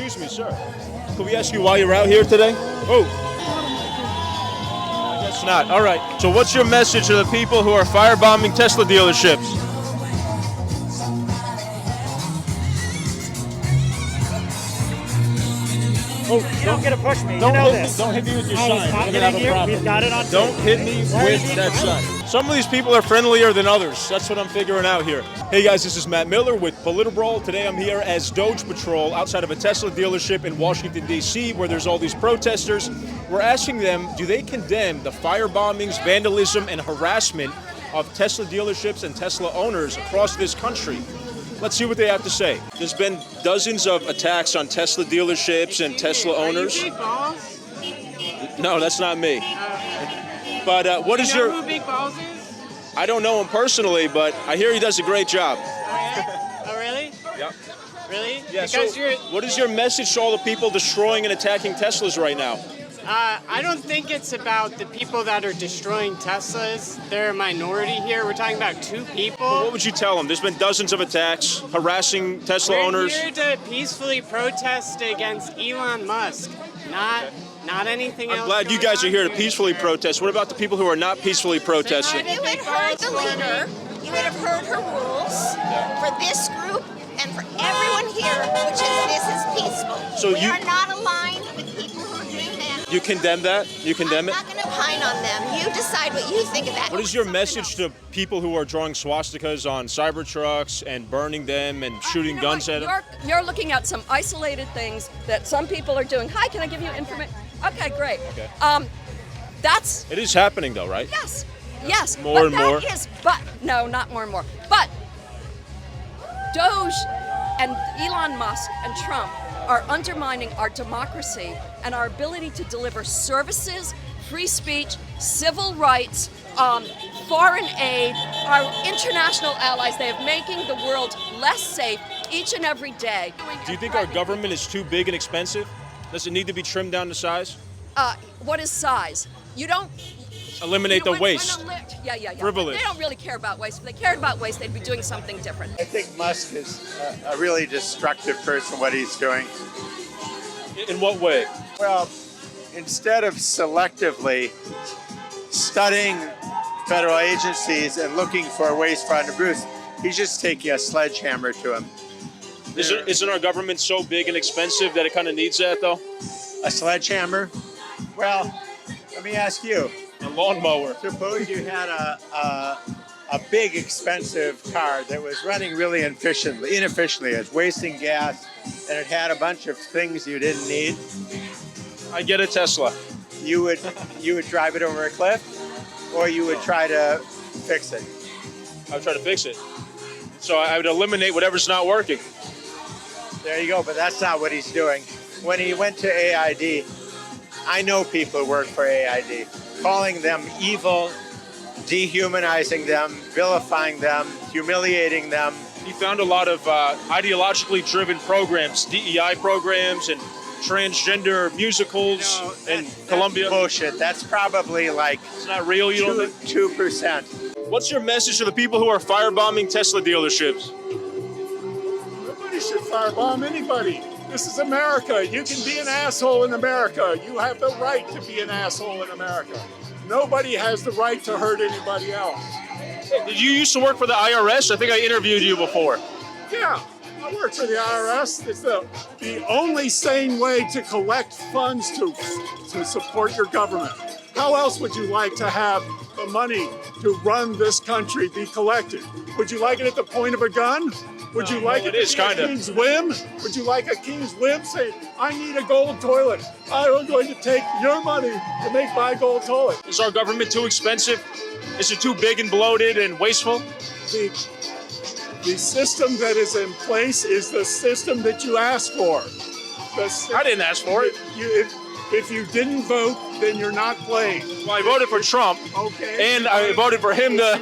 Excuse me, sir. Can we ask you why you're out here today? Oh. I guess not. All right. So what's your message to the people who are firebombing Tesla dealerships? Oh, you don't get to push me. Don't you know hit this. Me. Don't hit me with your sign. Not We're gonna have a problem. We've got it on tape. Don't hit me with that sign. Some of these people are friendlier than others. That's what I'm figuring out here. Hey guys, this is Matt Miller with PolitiBrawl. Today I'm here as DOGE Patrol outside of a Tesla dealership in Washington D.C. where there's all these protesters. We're asking them, do they condemn the firebombings, vandalism, and harassment of Tesla dealerships and Tesla owners across this country? Let's see what they have to say. There's been dozens of attacks on Tesla dealerships and Tesla owners. Are you Big Balls? No, that's not me. But what is your... who Big Balls is? I don't know him personally, but I hear he does a great job. Oh, yeah? Oh, really? Yeah. Really? Yeah. Because So, what is your message to all the people destroying and attacking Teslas right now? I don't think it's about the people that are destroying Teslas. They're a minority here. We're talking about two people. Well, what would you tell them? There's been dozens of attacks harassing Tesla owners. We're here to peacefully protest against Elon Musk, not anything else. I'm glad you guys are here to peacefully protest. What about the people who are not peacefully protesting? You would have heard the leader. You would have heard her rules for this group and for everyone here, which is this is peaceful. So we are not aligned with people who are doing that. You condemn that? You condemn it? I'm not going to pine on them. You decide what you think of that. What is your message to people who are drawing swastikas on Cybertrucks and burning them and shooting guns at them? You're looking at some isolated things that some people are doing. Hi, can I give you information? Okay, great. Okay. That's... It is happening though, right? Yes. Yes. More and more. No, not more and more. But DOGE and Elon Musk and Trump are undermining our democracy and our ability to deliver services, free speech, civil rights, foreign aid, our international allies. They are making the world less safe each and every day. Do you think our government is too big and expensive? Does it need to be trimmed down to size? What is size? You don't... Eliminate the waste. Yeah. Frivolous. They don't really care about waste. If they cared about waste, they'd be doing something different. I think Musk is a really destructive person, what he's doing. In what way? Well, instead of selectively studying federal agencies and looking for waste, fraud, and abuse, he's just taking a sledgehammer to him. Isn't our government so big and expensive that it kind of needs that, though? A sledgehammer? Well, let me ask you. A lawnmower. Suppose you had a big, expensive car that was running really inefficiently. It's wasting gas, and it had a bunch of things you didn't need. I get a Tesla. You would drive it over a cliff, or you would try to fix it. I would try to fix it. So I would eliminate whatever's not working. There you go, but that's not what he's doing. When he went to AID, I know people who work for AID, calling them evil, dehumanizing them, vilifying them, humiliating them. He found a lot of ideologically driven programs, DEI programs and transgender musicals in Colombia. Bullshit. That's probably like it's not real, you don't think? 2%. What's your message to the people who are firebombing Tesla dealerships? Nobody should firebomb anybody. This is America. You can be an asshole in America. You have the right to be an asshole in America. Nobody has the right to hurt anybody else. Hey, did you used to work for the IRS? I think I interviewed you before. Yeah, I work for the IRS. It's the only sane way to collect funds to support your government. How else would you like to have the money to run this country be collected? Would you like it at the point of a gun? Would you like it to be a king's whim? Would you like a king's whim saying, I need a gold toilet. I'm going to take your money to make my gold toilet. Is our government too expensive? Is it too big and bloated and wasteful? The system that is in place is the system that you asked for. I didn't ask for it. If you didn't vote, then you're not playing. Well, I voted for Trump, okay. And I voted for him to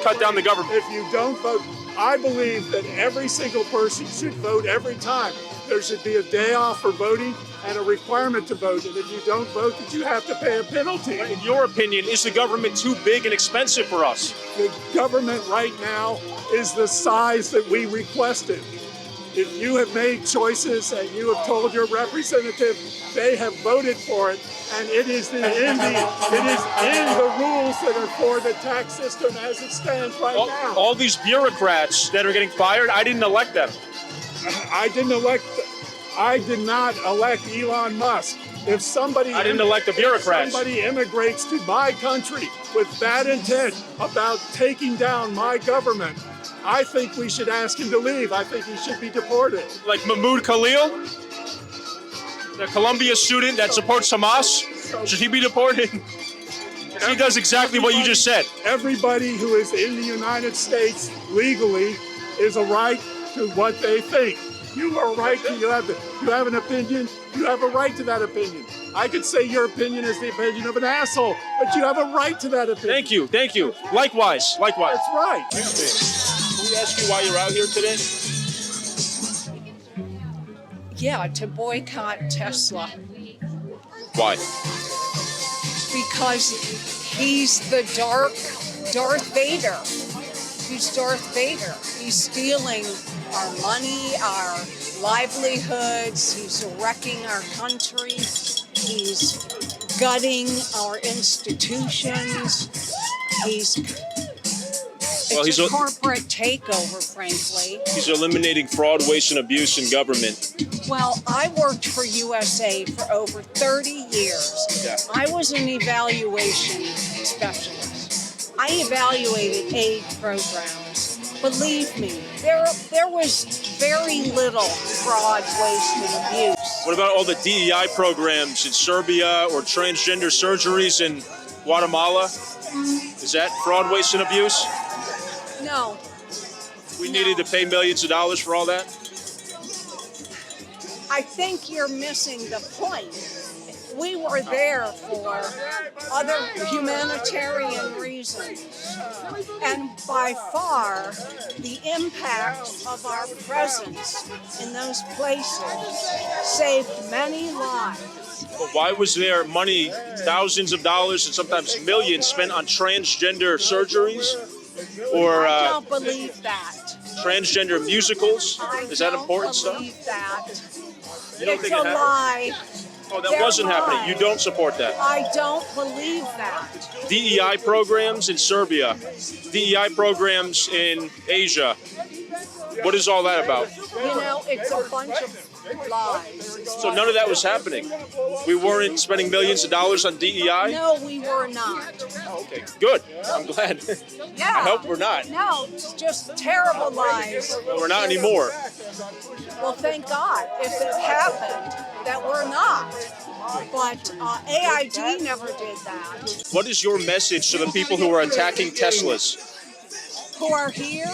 cut down the government. If you don't vote, I believe that every single person should vote every time. There should be a day off for voting and a requirement to vote. And if you don't vote, that you have to pay a penalty. In your opinion, is the government too big and expensive for us? The government right now is the size that we requested. If you have made choices and you have told your representative they have voted for it, and it is in the rules that are for the tax system as it stands right now. All these bureaucrats that are getting fired, I didn't elect them. I did not elect Elon Musk. If somebody I didn't elect the bureaucrats. If somebody immigrates to my country with bad intent about taking down my government, I think we should ask him to leave. I think he should be deported. Like Mahmoud Khalil, the Columbia student that supports Hamas, should he be deported? He does exactly what you just said. Everybody who is in the United States legally is a right to what they think. You are right to you have an opinion. You have a right to that opinion. I could say your opinion is the opinion of an asshole, but you have a right to that opinion. Thank you. Likewise. That's right. Can we ask you why you're out here today? Yeah, to boycott Tesla. Why? Because he's the Darth Vader. He's Darth Vader. He's stealing our money, our livelihoods. He's wrecking our country. He's gutting our institutions. He's a corporate takeover, frankly. He's eliminating fraud, waste, and abuse in government. Well, I worked for USA for over 30 years. Yeah. I was an evaluation specialist. I evaluated aid programs. Believe me, there was very little fraud, waste, and abuse. What about all the DEI programs in Serbia or transgender surgeries in Guatemala? Is that fraud, waste, and abuse? No. We needed to pay millions of dollars for all that? I think you're missing the point. We were there for other humanitarian reasons. And by far, the impact of our presence in those places saved many lives. But why was there money, thousands of dollars and sometimes millions spent on transgender surgeries? Or I don't believe that. transgender musicals? Is that important stuff? I don't believe that. You don't It's think a it happened? lie. Oh, that They're wasn't happening. You lies. don't support that. I don't believe that. DEI programs in Serbia, DEI programs in Asia. What is all that about? You know, it's a bunch of lies. So none of that was happening. We weren't spending millions of dollars on DEI? No, we were not. Oh, okay, good. I'm glad. Yeah. I hope we're not. No, it's just terrible lies. Well, we're not anymore. Well, thank God if it happened that we're not. But AID never did that. What is your message to the people who are attacking Teslas? Who are here?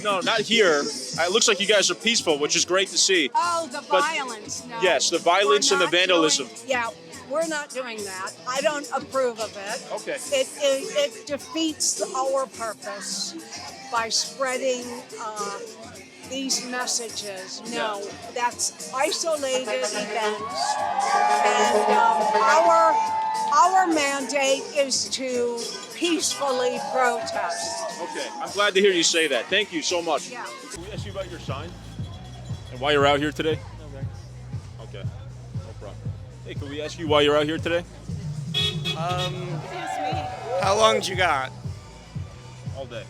No, not here. It looks like you guys are peaceful, which is great to see. Oh, the But- violence. No. Yes, the violence We're and the not vandalism. yeah, we're not doing that. I don't approve of it. Okay. It defeats our purpose by spreading these messages. No, that's isolated events, and our mandate is to peacefully protest. Okay, I'm glad to hear you say that. Thank you so much. Yeah. Can we ask you about your sign? And why you're out here today? Okay, no problem. Hey, can we ask you why you're out here today? How long you got? All day.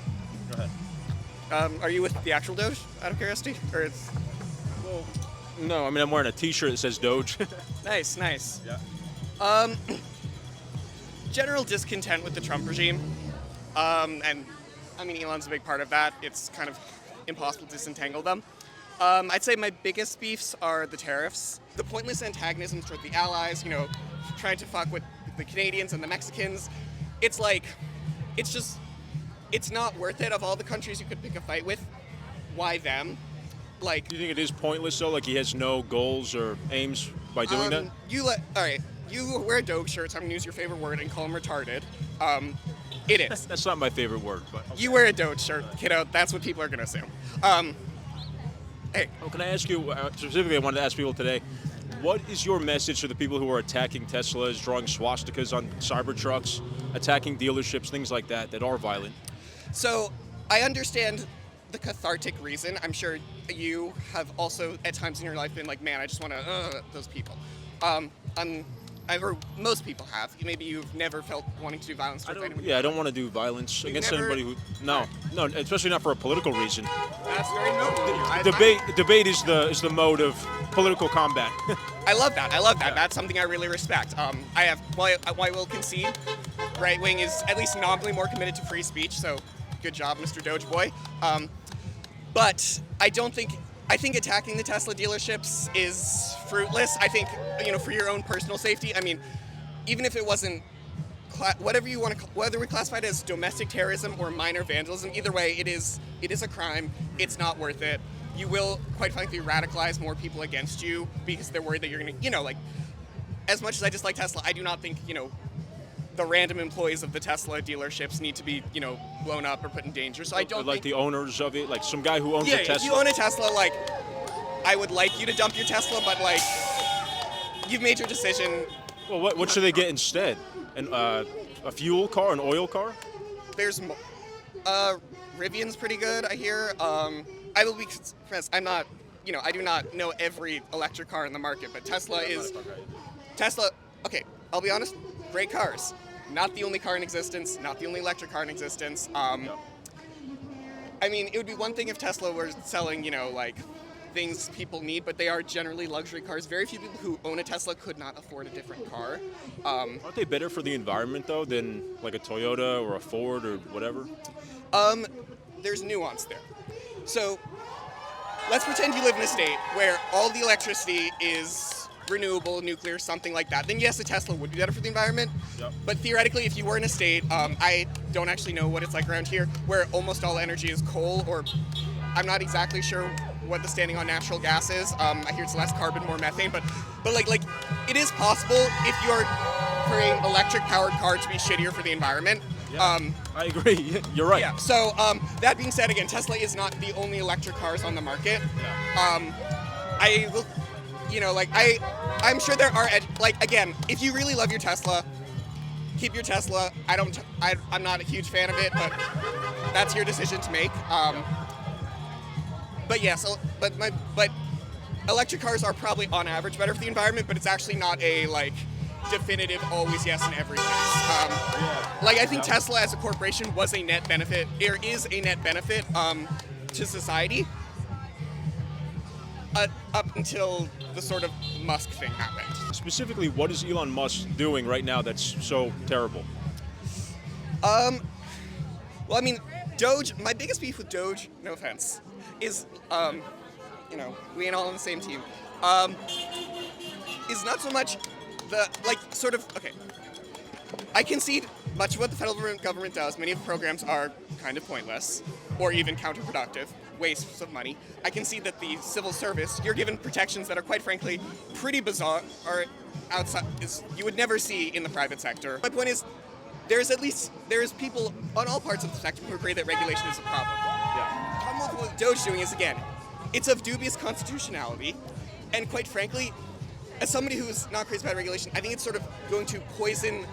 Go ahead. Are you with the actual Doge, out of curiosity? Or it's Well, no, I mean, I'm wearing a t-shirt that says Doge. nice. Yeah. General discontent with the Trump regime. And I mean, Elon's a big part of that. It's kind of impossible to disentangle them. I'd say my biggest beefs are the tariffs. The pointless antagonisms toward the allies, you know, trying to fuck with the Canadians and the Mexicans. It's like, it's not worth it. Of all the countries you could pick a fight with, why them? Like, Do you think it is pointless, though? Like he has no goals or aims by doing that? all right, you wear a Doge shirt, so I'm gonna use your favorite word and call him retarded. It is. That's not my favorite word, but okay. You wear a Doge shirt, kiddo. That's what people are gonna assume. Hey, Oh, can I ask you, specifically I wanted to ask people today, what is your message to the people who are attacking Teslas, drawing swastikas on Cybertrucks, attacking dealerships, things like that, that are violent? so I understand the cathartic reason. I'm sure you have also at times in your life been like, man, I just want to those people. Or most people have. Maybe you've never felt wanting to do violence towards anyone. Yeah, I don't want to do violence against never- anybody who. No, especially not for a political reason. That's very noble. Debate is the mode of political combat. I love that. That's something I really respect. While I will concede, right wing is at least nominally more committed to free speech. So, good job, Mr. Doge boy. But I think attacking the Tesla dealerships is fruitless. I think, for your own personal safety. I mean, even if it wasn't whatever you want to, whether we classify it as domestic terrorism or minor vandalism, either way, it is a crime. It's not worth it. You will, quite frankly, radicalize more people against you because they're worried that you're going to, as much as I dislike Tesla, I do not think, the random employees of the Tesla dealerships need to be, blown up or put in danger. So I don't like think, the owners of it, like some guy who owns a Tesla. if you own a Tesla, I would like you to dump your Tesla, but you've made your decision. Well, what should they get instead? A fuel car, an oil car? There's, Rivian's pretty good, I hear. I will be honest, I'm not, I do not know every electric car in the market, but Tesla, okay, I'll be honest, great cars. Not the only car in existence, not the only electric car in existence. I mean, it would be one thing if Tesla were selling, things people need, but they are generally luxury cars. Very few people who own a Tesla could not afford a different car. Aren't they better for the environment, though, than like a Toyota or a Ford or whatever? There's nuance there. So, let's pretend you live in a state where all the electricity is renewable, nuclear, something like that. Then yes, a Tesla would be better for the environment. Yep. But theoretically, if you were in a state, I don't actually know what it's like around here, where almost all energy is coal, or I'm not exactly sure what the standing on natural gas is. I hear it's less carbon, more methane, but it is possible if you are creating electric-powered car to be shittier for the environment. Yeah, I agree. You're right. Yeah. So that being said, again, Tesla is not the only electric cars on the market. Yeah. I will, I'm sure there are, again, if you really love your Tesla, keep your Tesla. I'm not a huge fan of it, but that's your decision to make. But yeah, but electric cars are probably on average better for the environment, but it's actually not a definitive always yes in every case. I think Tesla as a corporation was a net benefit. There is a net benefit to society up until the sort of Musk thing happened. Specifically, what is Elon Musk doing right now that's so terrible? Well, I mean, DOGE, my biggest beef with DOGE, no offense, is, we ain't all on the same team, is not so much okay, I concede much of what the federal government does, many of the programs are kind of pointless or even counterproductive, wastes of money. I concede that the civil service, you're given protections that are quite frankly pretty bizarre, or outside, you would never see in the private sector. My point is, there's people on all parts of the spectrum who agree that regulation is a problem. Yeah. The problem with what DOGE is doing is, again, it's of dubious constitutionality, and quite frankly, as somebody who's not crazy about regulation, I think it's sort of going to poison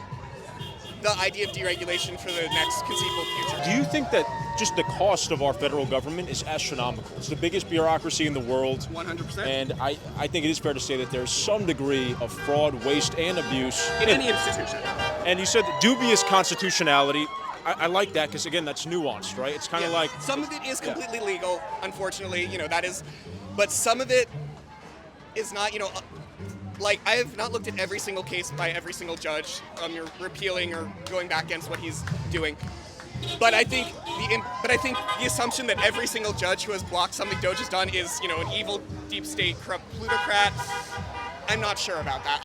the idea of deregulation for the next conceivable future. Do you think that just the cost of our federal government is astronomical? It's the biggest bureaucracy in the world. 100%. And I think it is fair to say that there's some degree of fraud, waste, and abuse. In any institution. And you said dubious constitutionality. I like that because, again, that's nuanced, right? It's kind of like... Some of it is completely legal, unfortunately, that is... But some of it is not, I have not looked at every single case by every single judge. You're repealing or going back against what he's doing. But I think the assumption that every single judge who has blocked something DOGE has done is, an evil, deep state, corrupt plutocrat, I'm not sure about that.